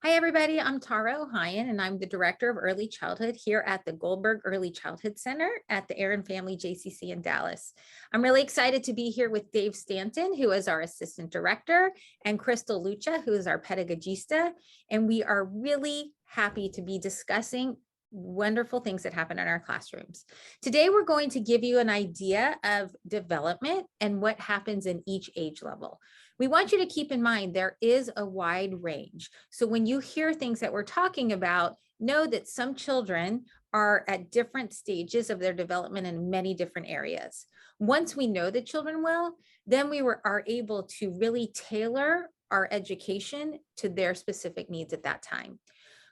Hi, everybody. I'm Tara O'Hyan, and I'm the Director of Early Childhood here at the Goldberg Early Childhood Center at the Aaron Family JCC in Dallas. I'm really excited to be here with Dave Stanton, who is our Assistant Director, and Crystal Lucha, who is our Pedagogista. And we are really happy to be discussing wonderful things that happen in our classrooms. Today, we're going to give you an idea of development and what happens in each age level. We want you to keep in mind there is a wide range. So when you hear things that we're talking about, know that some children are at different stages of their development in many different areas. Once we know the children well, then we are able to really tailor our education to their specific needs at that time.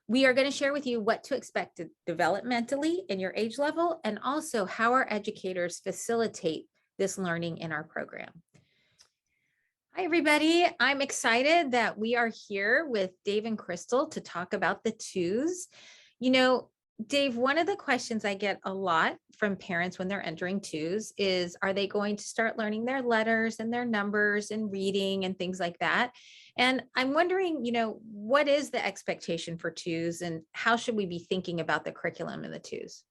We are going to share with you what to expect developmentally in your age level, and also how our educators facilitate this learning in our program. Hi, everybody. I'm excited that we are here with Dave and Crystal to talk about the twos. You know, Dave, one of the questions I get a lot from parents when they're entering twos is, are they going to start learning their letters and their numbers and reading and things like that? And I'm wondering, what is the expectation for twos and how should we be thinking about the curriculum in the twos?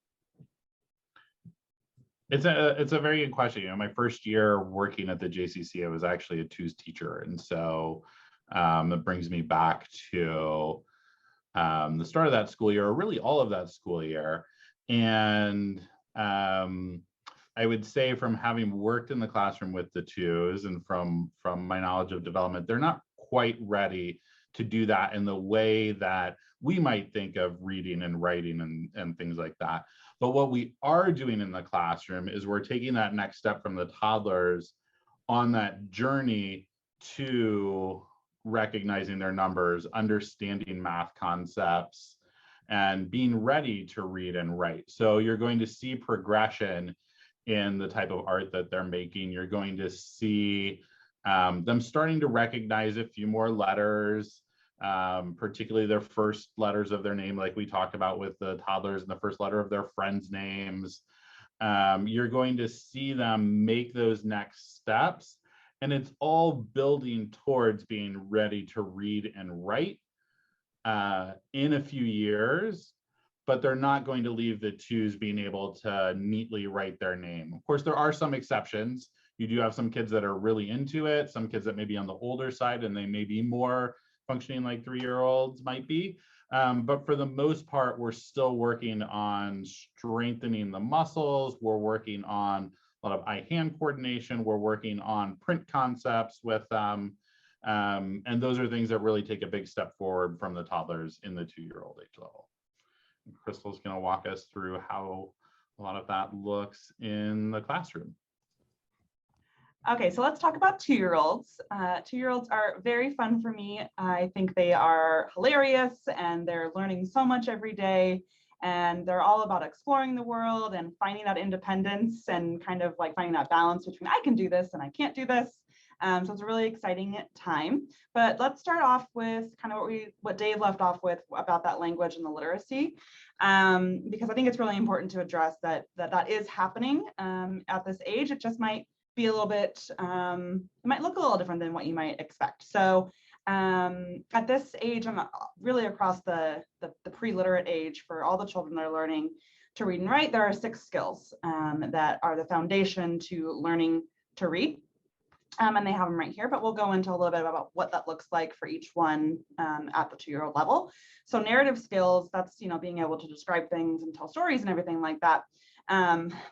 It's a very good question. My first year working at the JCC, I was actually a twos teacher. And so it brings me back to the start of that school year, or really all of that school year. And I would say, from having worked in the classroom with the twos and from my knowledge of development, they're not quite ready to do that in the way that we might think of reading and writing and things like that. But what we are doing in the classroom is we're taking that next step from the toddlers on that journey to recognizing their numbers, understanding math concepts, and being ready to read and write. So you're going to see progression in the type of art that they're making. You're going to see them starting to recognize a few more letters, particularly their first letters of their name, like we talked about with the toddlers, and the first letter of their friends' names. You're going to see them make those next steps, and it's all building towards being ready to read and write in a few years, but they're not going to leave the twos being able to neatly write their name. Of course, there are some exceptions. You do have some kids that are really into it, some kids that may be on the older side and they may be more functioning like 3-year-olds might be. But for the most part, we're still working on strengthening the muscles. We're working on a lot of eye-hand coordination. We're working on print concepts with them. And those are things that really take a big step forward from the toddlers in the 2-year-old age level. And Crystal's going to walk us through how a lot of that looks in the classroom. Okay, so let's talk about 2-year-olds. 2-year-olds are very fun for me. I think they are hilarious and they're learning so much every day. And they're all about exploring the world and finding that independence and kind of like finding that balance between I can do this and I can't do this. So it's a really exciting time. But let's start off with kind of what Dave left off with about that language and the literacy, because I think it's really important to address that is happening at this age. It just might be a little bit, it might look a little different than what you might expect. So at this age, I'm really across the pre-literate age for all the children that are learning to read and write. There are 6 skills that are the foundation to learning to read. And they have them right here, but we'll go into a little bit about what that looks like for each one at the 2-year-old level. So narrative skills, that's, being able to describe things and tell stories and everything like that.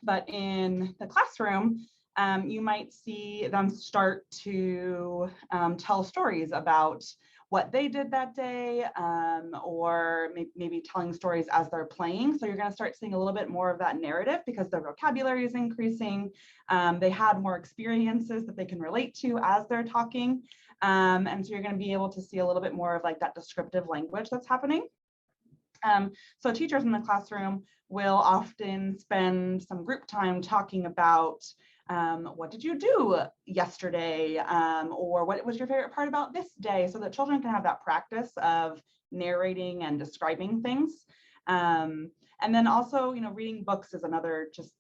But in the classroom, you might see them start to tell stories about what they did that day, or maybe telling stories as they're playing. So you're going to start seeing a little bit more of that narrative because their vocabulary is increasing. They had more experiences that they can relate to as they're talking. And so you're going to be able to see a little bit more of like that descriptive language that's happening. So teachers in the classroom will often spend some group time talking about what did you do yesterday, or what was your favorite part about this day, so that children can have that practice of narrating and describing things. And then also, reading books is another just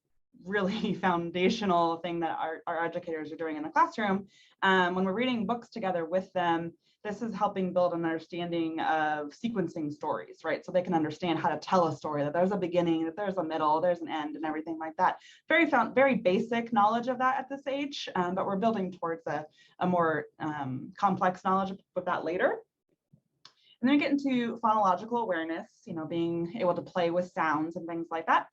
really foundational thing that our educators are doing in the classroom. When we're reading books together with them, this is helping build an understanding of sequencing stories, right? So they can understand how to tell a story, that there's a beginning, that there's a middle, there's an end, and everything like that. Very basic knowledge of that at this age, but we're building towards a more complex knowledge with that later. And then we get into phonological awareness, being able to play with sounds and things like that.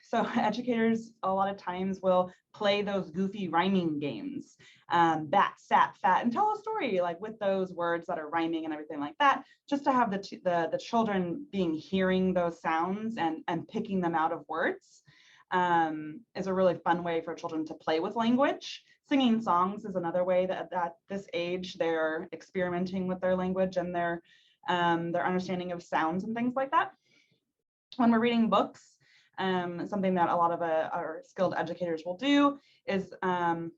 So educators a lot of times will play those goofy rhyming games, bat, sat, fat, and tell a story like with those words that are rhyming and everything like that, just to have the children hearing those sounds and picking them out of words is a really fun way for children to play with language. Singing songs is another way that at this age they're experimenting with their language and their understanding of sounds and things like that. When we're reading books, something that a lot of our skilled educators will do is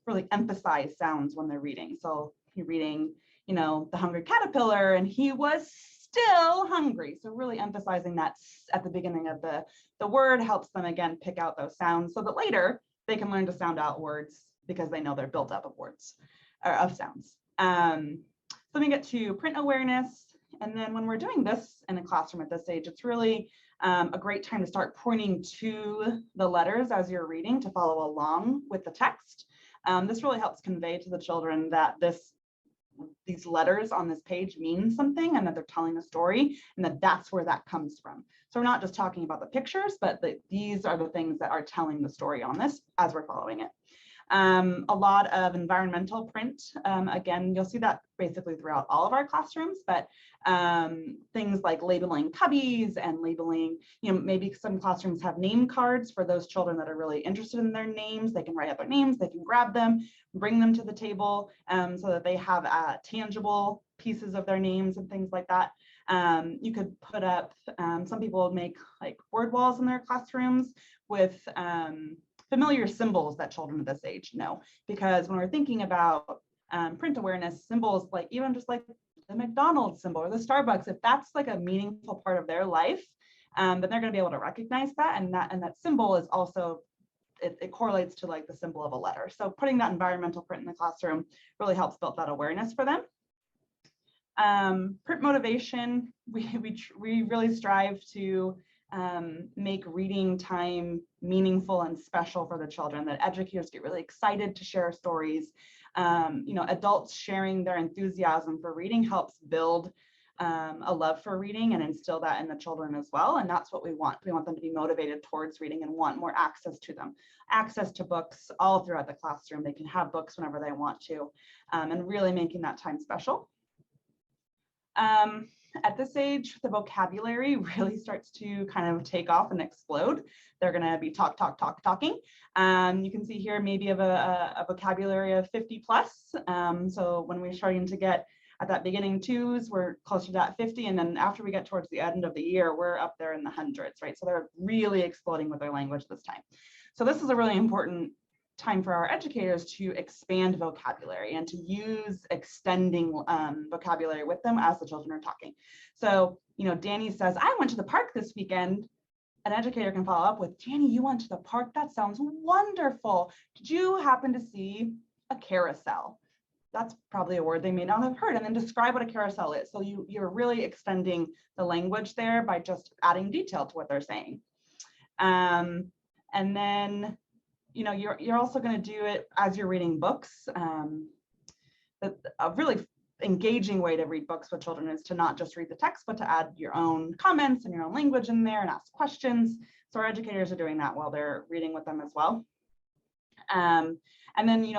really emphasize sounds when they're reading. So you're reading, The Hungry Caterpillar, and he was still hungry. So really emphasizing that at the beginning of the word helps them, again, pick out those sounds so that later they can learn to sound out words because they know they're built up of words or of sounds. So we get to print awareness. And then when we're doing this in a classroom at this age, it's really a great time to start pointing to the letters as you're reading to follow along with the text. This really helps convey to the children that these letters on this page mean something and that they're telling a story and that that's where that comes from. So we're not just talking about the pictures, but these are the things that are telling the story on this as we're following it. A lot of environmental print. Again, you'll see that basically throughout all of our classrooms, but things like labeling cubbies and labeling, maybe some classrooms have name cards for those children that are really interested in their names. They can write out their names, they can grab them, bring them to the table so that they have tangible pieces of their names and things like that. You could put up, some people make like word walls in their classrooms with familiar symbols that children at this age know, because when we're thinking about print awareness, symbols like even just like the McDonald's symbol or the Starbucks, if that's like a meaningful part of their life, then they're going to be able to recognize that, and that symbol is also it correlates to like the symbol of a letter. So putting that environmental print in the classroom really helps build that awareness for them. Print motivation, we really strive to make reading time meaningful and special for the children, that educators get really excited to share stories. Adults sharing their enthusiasm for reading helps build a love for reading and instill that in the children as well. And that's what we want. We want them to be motivated towards reading and want more access to them. Access to books all throughout the classroom. They can have books whenever they want to, and really making that time special. At this age, the vocabulary really starts to kind of take off and explode. They're going to be talking. You can see here maybe of a vocabulary of 50 plus. So when we're starting to get at that beginning twos, we're closer to that 50. And then after we get towards the end of the year, we're up there in the hundreds, right? So they're really exploding with their language this time. So this is a really important time for our educators to expand vocabulary and to use extending vocabulary with them as the children are talking. So, Danny says, I went to the park this weekend. An educator can follow up with, Danny, you went to the park? That sounds wonderful. Did you happen to see a carousel? That's probably a word they may not have heard. And then describe what a carousel is. So you're really extending the language there by just adding detail to what they're saying. And then you're also going to do it as you're reading books. A really engaging way to read books with children is to not just read the text, but to add your own comments and your own language in there and ask questions. So our educators are doing that while they're reading with them as well. And then,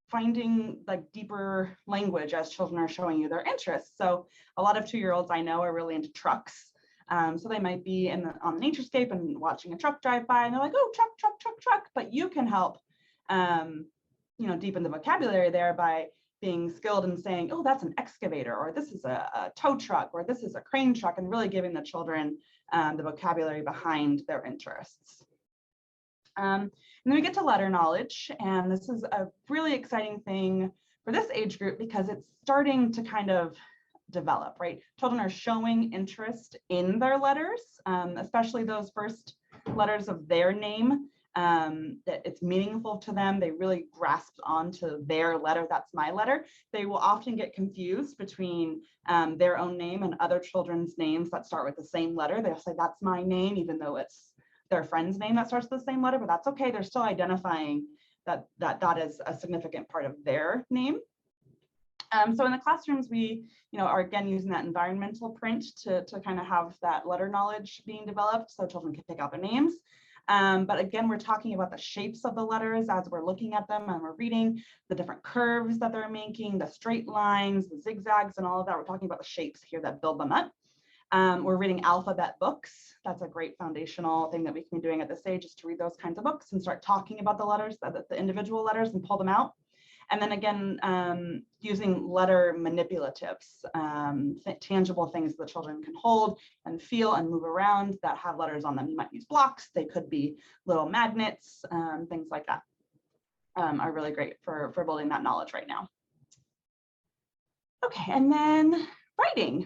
finding like deeper language as children are showing you their interests. So a lot of 2-year-olds I know are really into trucks. So they might be on the naturescape and watching a truck drive by, and they're like, oh, truck, truck, truck, truck. But you can help, deepen the vocabulary there by being skilled in saying, oh, that's an excavator, or this is a tow truck, or this is a crane truck, and really giving the children the vocabulary behind their interests. And then we get to letter knowledge, and this is a really exciting thing for this age group because it's starting to kind of develop, right? Children are showing interest in their letters, especially those first letters of their name. that it's meaningful to them. They really grasp onto their letter. That's my letter. They will often get confused between their own name and other children's names that start with the same letter. They'll say, that's my name, even though it's their friend's name that starts with the same letter, but that's okay. They're still identifying that is a significant part of their name. So in the classrooms, we are again using that environmental print to kind of have that letter knowledge being developed so children can pick out their names. But again, we're talking about the shapes of the letters as we're looking at them and we're reading the different curves that they're making, the straight lines, the zigzags, and all of that. We're talking about the shapes here that build them up. We're reading alphabet books. That's a great foundational thing that we can be doing at this age, is to read those kinds of books and start talking about the letters, the individual letters, and pull them out. And then again, using letter manipulatives, tangible things the children can hold and feel and move around that have letters on them. You might use blocks. They could be little magnets, things like that are really great for building that knowledge right now. Okay, and then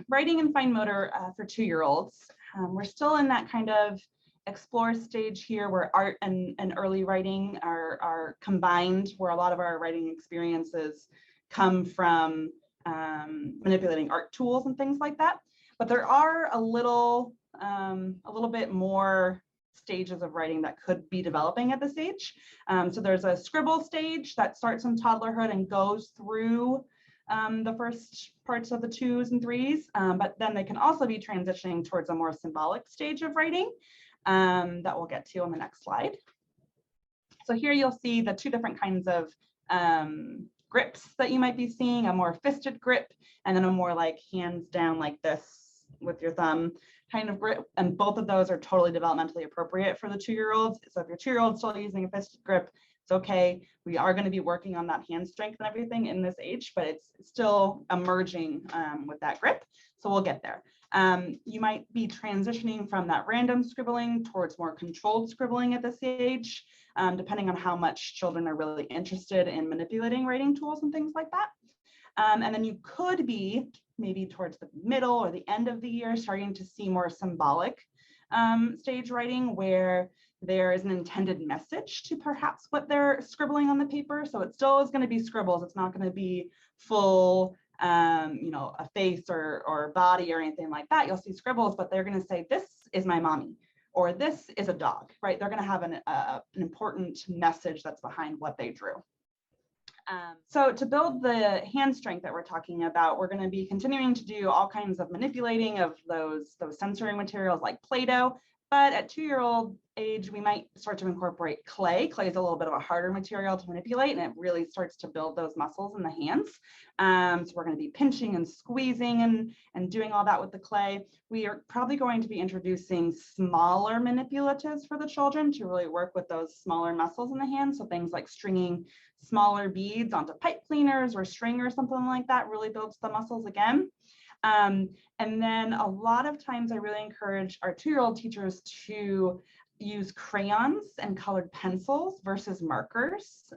writing and fine motor for 2-year-olds. We're still in that kind of explore stage here where art and early writing are combined, where a lot of our writing experiences come from manipulating art tools and things like that. But there are a little bit more stages of writing that could be developing at this age. So there's a scribble stage that starts in toddlerhood and goes through the first parts of the 2s and 3s, but then they can also be transitioning towards a more symbolic stage of writing that we'll get to on the next slide. So here you'll see the 2 different kinds of grips that you might be seeing, a more fisted grip and then a more like hands down like this with your thumb kind of grip. And both of those are totally developmentally appropriate for the 2-year-olds. So if your 2-year-old still using a fisted grip, it's okay. We are going to be working on that hand strength and everything in this age, but it's still emerging with that grip. So we'll get there. You might be transitioning from that random scribbling towards more controlled scribbling at this age, depending on how much children are really interested in manipulating writing tools and things like that. And then you could be maybe towards the middle or the end of the year starting to see more symbolic stage writing, where there is an intended message to perhaps what they're scribbling on the paper. So it still is going to be scribbles. It's not going to be full, a face or body or anything like that. You'll see scribbles, but they're going to say, this is my mommy, or this is a dog, right? They're going to have an important message that's behind what they drew. So to build the hand strength that we're talking about, we're going to be continuing to do all kinds of manipulating of those sensory materials like Play-Doh. But at 2-year-old age, we might start to incorporate clay. Clay is a little bit of a harder material to manipulate, and it really starts to build those muscles in the hands. So we're going to be pinching and squeezing and doing all that with the clay. We are probably going to be introducing smaller manipulatives for the children to really work with those smaller muscles in the hands. So things like stringing smaller beads onto pipe cleaners or string or something like that really builds the muscles again. And then a lot of times I really encourage our 2-year-old teachers to use crayons and colored pencils versus markers,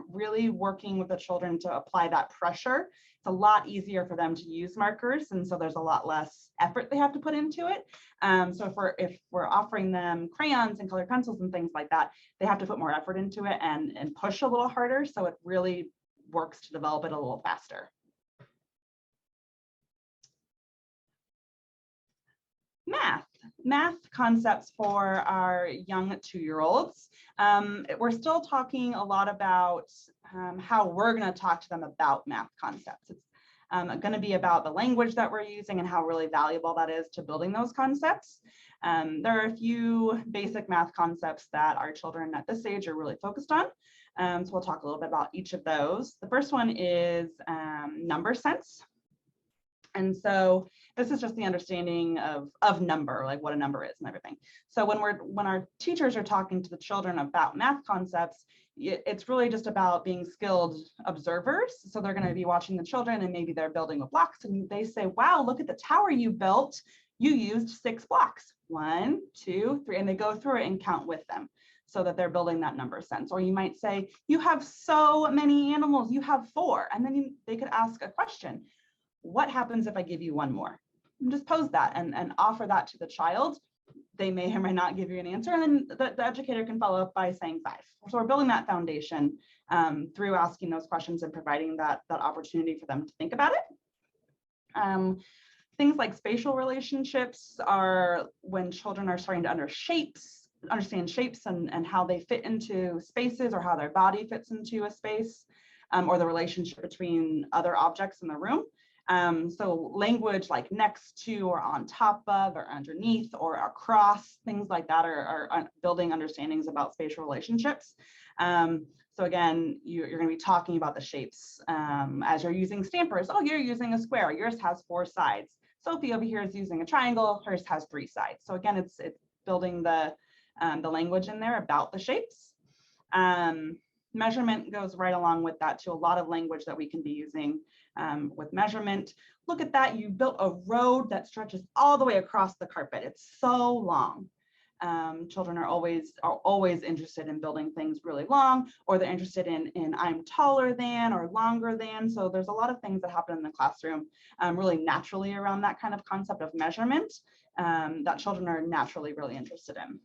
really working with the children to apply that pressure. It's a lot easier for them to use markers, and so there's a lot less effort they have to put into it. So if we're offering them crayons and colored pencils and things like that, they have to put more effort into it and push a little harder, so it really works to develop it a little faster. Math concepts for our young 2-year-olds. We're still talking a lot about how we're going to talk to them about math concepts. It's going to be about the language that we're using and how really valuable that is to building those concepts. There are a few basic math concepts that our children at this age are really focused on. So we'll talk a little bit about each of those. The first one is number sense. And so this is just the understanding of number, like what a number is and everything. So when our teachers are talking to the children about math concepts, it's really just about being skilled observers. So they're going to be watching the children, and maybe they're building with blocks, and they say, wow, look at the tower you built. You used 6 blocks. 1, 2, 3, and they go through it and count with them so that they're building that number sense. Or you might say, you have so many animals, you have 4. And then they could ask a question. What happens if I give you 1 more? And just pose that and offer that to the child. they may or may not give you an answer, and then the educator can follow up by saying 5. So we're building that foundation through asking those questions and providing that opportunity for them to think about it. Things like spatial relationships are when children are starting to understand shapes and how they fit into spaces, or how their body fits into a space, or the relationship between other objects in the room. So language like next to, or on top of, or underneath, or across, things like that are building understandings about spatial relationships. So again, you're going to be talking about the shapes as you're using stampers. Oh, you're using a square. Yours has 4 sides. Sophie over here is using a triangle. Hers has 3 sides. So again, it's building the language in there about the shapes. Measurement goes right along with that too. A lot of language that we can be using with measurement. Look at that. You built a road that stretches all the way across the carpet. It's so long. Children are always interested in building things really long, or they're interested in I'm taller than or longer than. So there's a lot of things that happen in the classroom really naturally around that kind of concept of measurement that children are naturally really interested in.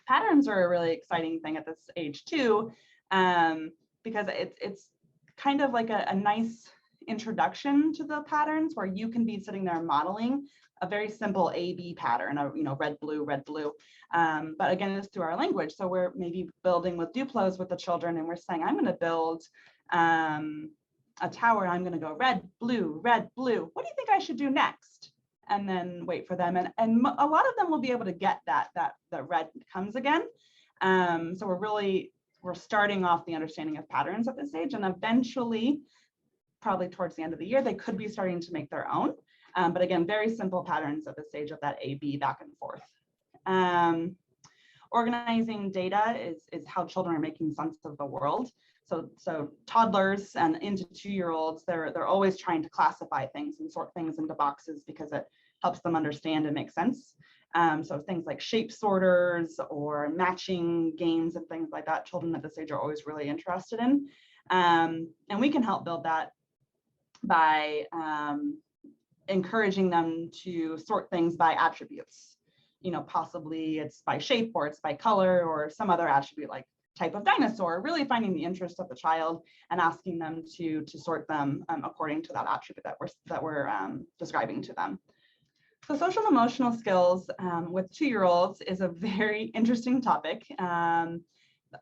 Patterns are a really exciting thing at this age too, because it's kind of like a nice introduction to the patterns, where you can be sitting there modeling a very simple A-B pattern of, red, blue, red, blue. But again, it's through our language. So we're maybe building with Duplos with the children, and we're saying, I'm going to build a tower. I'm going to go red, blue, red, blue. What do you think I should do next? And then wait for them. And a lot of them will be able to get that red comes again. So we're starting off the understanding of patterns at this age, and eventually, probably towards the end of the year, they could be starting to make their own. But again, very simple patterns at the stage of that A-B back and forth. Organizing data is how children are making sense of the world. So toddlers and into 2-year-olds, they're always trying to classify things and sort things into boxes because it helps them understand and make sense. So things like shape sorters or matching games and things like that, children at this age are always really interested in. And we can help build that by encouraging them to sort things by attributes. Possibly it's by shape, or it's by color, or some other attribute like type of dinosaur, really finding the interest of the child and asking them to sort them according to that attribute that we're describing to them. So social and emotional skills with 2-year-olds is a very interesting topic.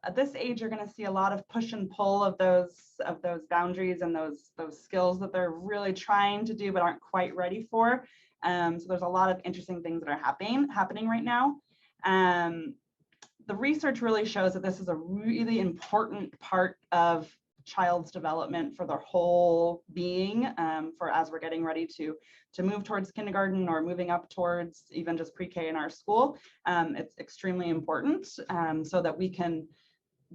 At this age, you're going to see a lot of push and pull of those boundaries and those skills that they're really trying to do but aren't quite ready for. So there's a lot of interesting things that are happening right now. The research really shows that this is a really important part of child's development for their whole being, for as we're getting ready to move towards kindergarten or moving up towards even just pre-K in our school. It's extremely important so that we can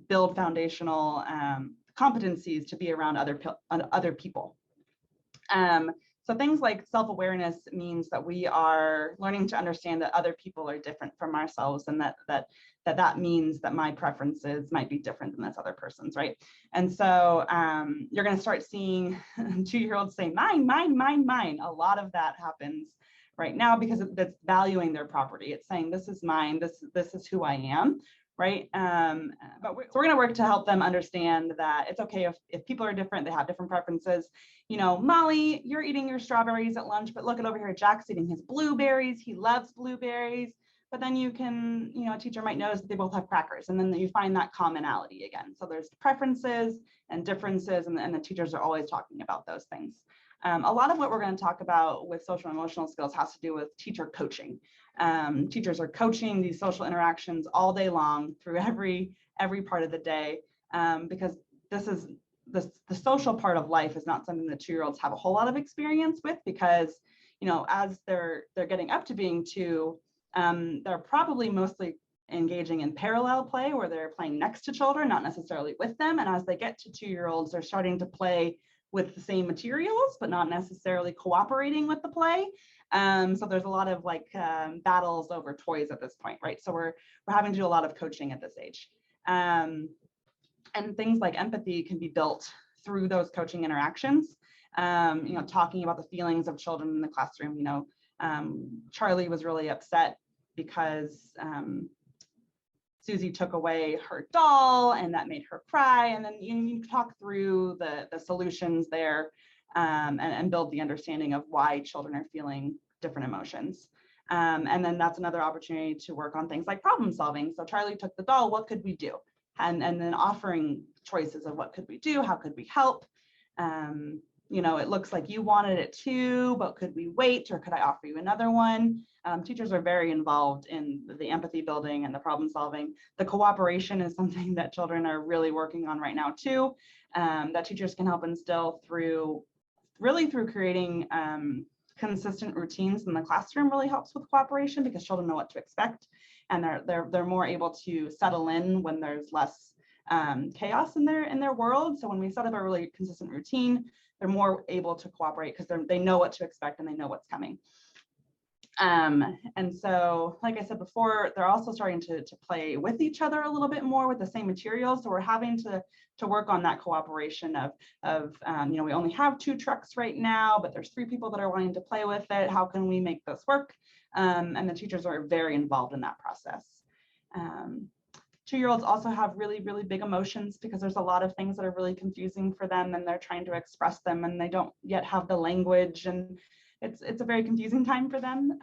build foundational competencies to be around other people. So things like self-awareness means that we are learning to understand that other people are different from ourselves, and that means that my preferences might be different than this other person's, right? And so you're going to start seeing 2-year-olds say mine, mine, mine, mine. A lot of that happens right now because it's valuing their property. It's saying this is mine, this is who I am, right? But we're going to work to help them understand that it's okay if people are different, they have different preferences. Molly, you're eating your strawberries at lunch, but look at over here, Jack's eating his blueberries. He loves blueberries. But then you can, a teacher might notice that they both have crackers, and then you find that commonality again. So there's preferences and differences, and the teachers are always talking about those things. A lot of what we're going to talk about with social and emotional skills has to do with teacher coaching. Teachers are coaching these social interactions all day long through every part of the day, because the social part of life is not something that 2-year-olds have a whole lot of experience with, because as they're getting up to being 2, they're probably mostly engaging in parallel play, where they're playing next to children, not necessarily with them. And as they get to 2-year-olds, they're starting to play with the same materials, but not necessarily cooperating with the play. So there's a lot of battles over toys at this point, right? So we're having to do a lot of coaching at this age. And things like empathy can be built through those coaching interactions. Talking about the feelings of children in the classroom. Charlie was really upset because Susie took away her doll and that made her cry. And then you talk through the solutions there and build the understanding of why children are feeling different emotions. And then that's another opportunity to work on things like problem solving. So Charlie took the doll, what could we do? And then offering choices of what could we do? How could we help? You know, it looks like you wanted it too, but could we wait, or could I offer you another one? Teachers are very involved in the empathy building and the problem solving. The cooperation is something that children are really working on right now too, that teachers can help instill through creating consistent routines in the classroom really helps with cooperation, because children know what to expect and they're more able to settle in when there's less chaos in their world. So when we set up a really consistent routine, they're more able to cooperate because they know what to expect and they know what's coming. And so, like I said before, they're also starting to play with each other a little bit more with the same materials. So we're having to work on that cooperation of you know, we only have 2 trucks right now, but there's 3 people that are wanting to play with it. How can we make this work? And the teachers are very involved in that process. 2-year-olds also have really, really big emotions because there's a lot of things that are really confusing for them and they're trying to express them and they don't yet have the language, and it's a very confusing time for them.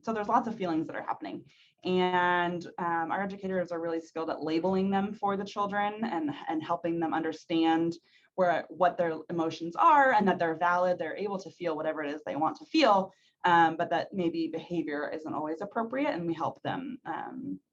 So there's lots of feelings that are happening, and our educators are really skilled at labeling them for the children and helping them understand what their emotions are and that they're valid. They're able to feel whatever it is they want to feel, but that maybe behavior isn't always appropriate, and we help them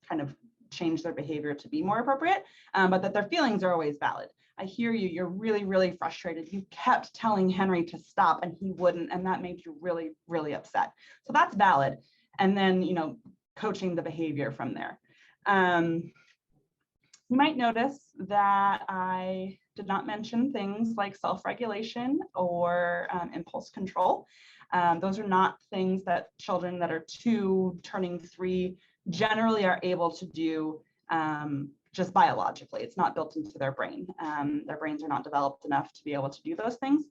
kind of change their behavior to be more appropriate, but that their feelings are always valid. I hear you, you're really, really frustrated. You kept telling Henry to stop and he wouldn't, and that made you really, really upset. So that's valid. And then, you know, coaching the behavior from there. You might notice that I did not mention things like self-regulation or impulse control. Those are not things that children that are 2 turning 3 generally are able to do just biologically. It's not built into their brain. Their brains are not developed enough to be able to do those things.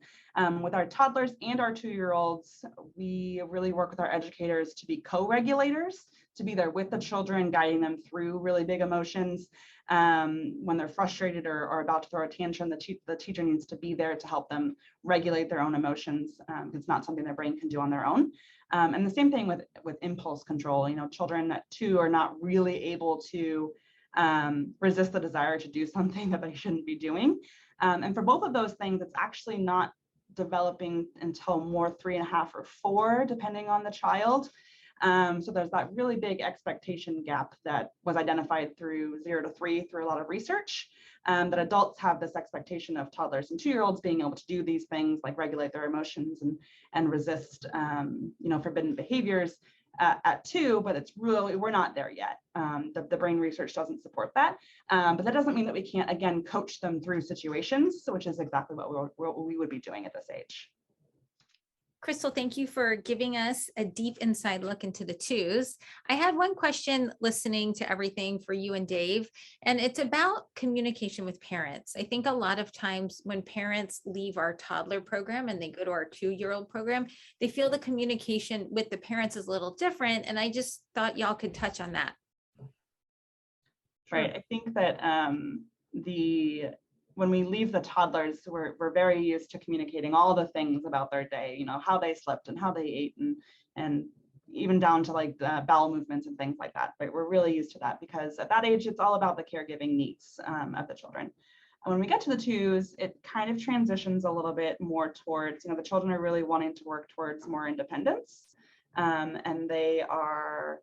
With our toddlers and our 2-year-olds, we really work with our educators to be co-regulators, to be there with the children, guiding them through really big emotions. When they're frustrated or about to throw a tantrum, the teacher needs to be there to help them regulate their own emotions. It's not something their brain can do on their own. And the same thing with impulse control. You know, children at 2 are not really able to resist the desire to do something that they shouldn't be doing. And for both of those things, it's actually not developing until more 3.5 or 4, depending on the child. So there's that really big expectation gap that was identified through 0 to 3 through a lot of research, that adults have this expectation of toddlers and 2-year-olds being able to do these things like regulate their emotions and resist you know, forbidden behaviors at 2, but it's really, we're not there yet. The brain research doesn't support that, but that doesn't mean that we can't, again, coach them through situations, which is exactly what we would be doing at this age. Crystal, thank you for giving us a deep inside look into the 2s. I had one question listening to everything for you and Dave, and it's about communication with parents. I think a lot of times when parents leave our toddler program and they go to our 2-year-old program, they feel the communication with the parents is a little different. And I just thought y'all could touch on that. Right. I think that when we leave the toddlers, we're very used to communicating all the things about their day, you know, how they slept and how they ate and even down to like bowel movements and things like that. Right. We're really used to that because at that age, it's all about the caregiving needs of the children. And when we get to the 2s, it kind of transitions a little bit more towards, you know, the children are really wanting to work towards more independence, and they are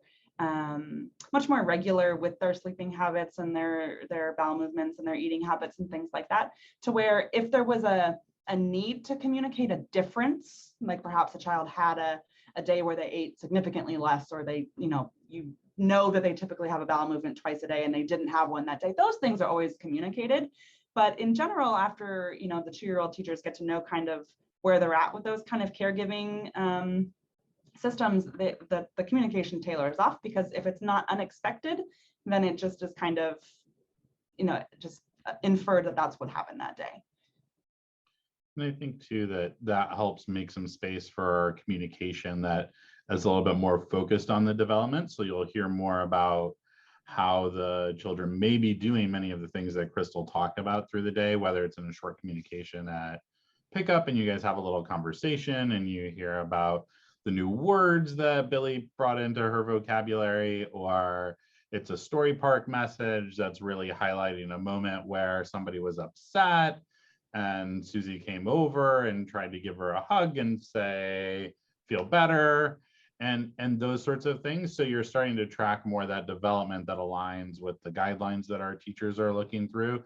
much more regular with their sleeping habits and their bowel movements and their eating habits and things like that, to where if there was a need to communicate a difference, like perhaps a child had a day where they ate significantly less, or they, you know that they typically have a bowel movement twice a day and they didn't have one that day, those things are always communicated. But in general, after, you know, the 2-year-old teachers get to know kind of where they're at with those kind of caregiving systems, the communication tailors off, because if it's not unexpected, then it just is kind of, you know, just inferred that that's what happened that day. And I think too that helps make some space for our communication, that is a little bit more focused on the development. So you'll hear more about how the children may be doing many of the things that Crystal talked about through the day, whether it's in a short communication at pickup and you guys have a little conversation and you hear about the new words that Billy brought into her vocabulary, or it's a story park message that's really highlighting a moment where somebody was upset and Susie came over and tried to give her a hug and say, feel better, and those sorts of things. So you're starting to track more of that development that aligns with the guidelines that our teachers are looking through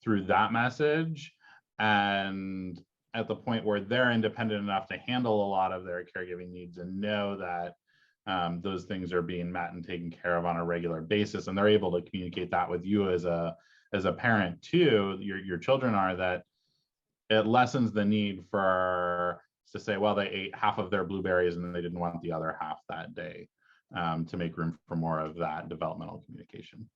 that message. And at the point where they're independent enough to handle a lot of their caregiving needs and know that those things are being met and taken care of on a regular basis, and they're able to communicate that with you as a parent too, your children are, that it lessens the need for to say, well, they ate half of their blueberries and they didn't want the other half that day, to make room for more of that developmental communication.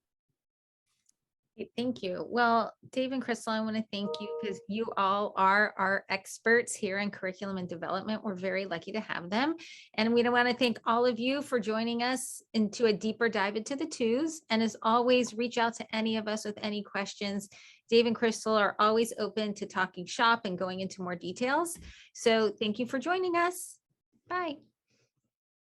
Thank you. Well, Dave and Crystal, I want to thank you because you all are our experts here in curriculum and development. We're very lucky to have them. And we want to thank all of you for joining us into a deeper dive into the twos. And as always, reach out to any of us with any questions. Dave and Crystal are always open to talking shop and going into more details. So thank you for joining us. Bye.